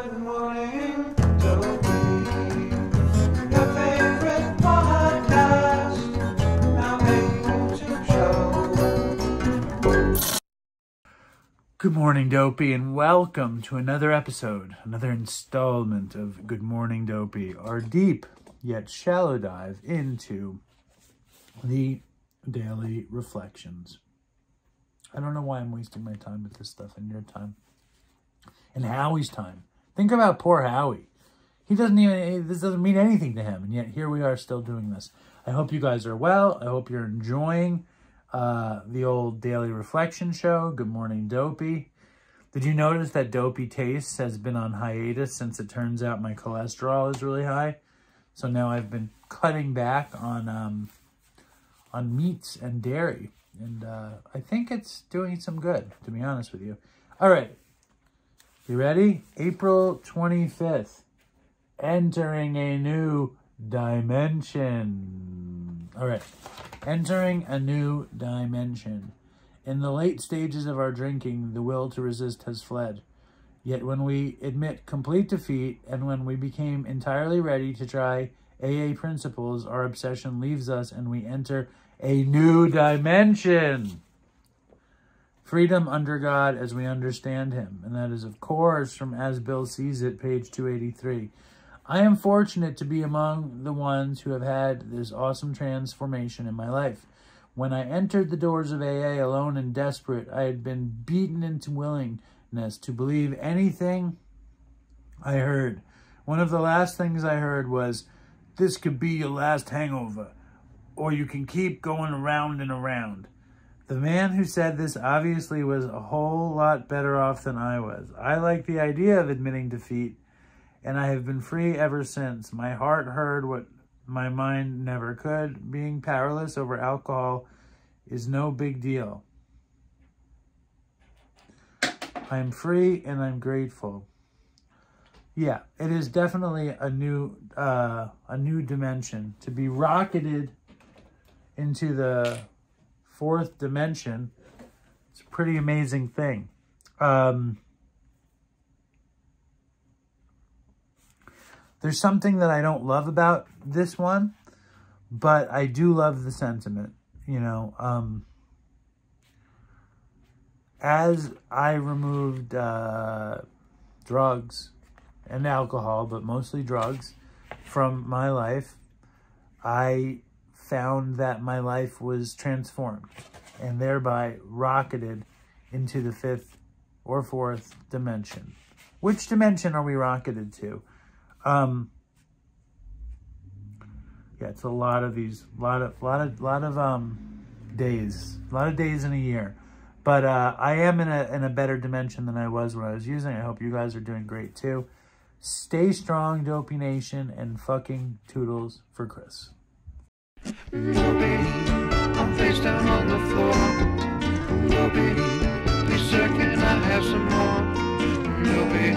Good morning, Dopey. Your favorite podcast. Now YouTube show. Good morning, Dopey, and welcome to another episode, another installment of Good Morning, Dopey, our deep yet shallow dive into the daily reflections. I don't know why I'm wasting my time with this stuff and your time. And Howie's time. Think about poor Howie. This doesn't mean anything to him, and yet here we are still doing this. I hope you guys are well. I hope you're enjoying the old daily reflection show. Good morning, Dopey. Did you notice that Dopey Tastes has been on hiatus since it turns out my cholesterol is really high? So now I've been cutting back on meats and dairy. And I think it's doing some good, to be honest with you. All right. You ready? April 25th. Entering a new dimension. All right. Entering a new dimension. In the late stages of our drinking, the will to resist has fled. Yet when we admit complete defeat and when we became entirely ready to try AA principles, our obsession leaves us and we enter a new dimension. Freedom under God as we understand him. And that is, of course, from As Bill Sees It, page 283. I am fortunate to be among the ones who have had this awesome transformation in my life. When I entered the doors of AA alone and desperate, I had been beaten into willingness to believe anything I heard. One of the last things I heard was, "This could be your last hangover, or you can keep going around and around." The man who said this obviously was a whole lot better off than I was. I like the idea of admitting defeat, and I have been free ever since. My heart heard what my mind never could. Being powerless over alcohol is no big deal. I'm free and I'm grateful. Yeah, it is definitely a new dimension. To be rocketed into the fourth dimension, it's a pretty amazing thing. There's something that I don't love about this one, but I do love the sentiment. You know, as I removed drugs and alcohol, but mostly drugs, from my life, I found that my life was transformed and thereby rocketed into the fifth or fourth dimension. Which dimension are we rocketed to? Yeah, it's a lot of days, a lot of days in a year. But I am in a better dimension than I was when I was using. I hope you guys are doing great too. Stay strong, Dopey Nation, and fucking toodles for Chris. Dopey, I'm face down on the floor. Dopey, please sir, can I have some more? Dopey.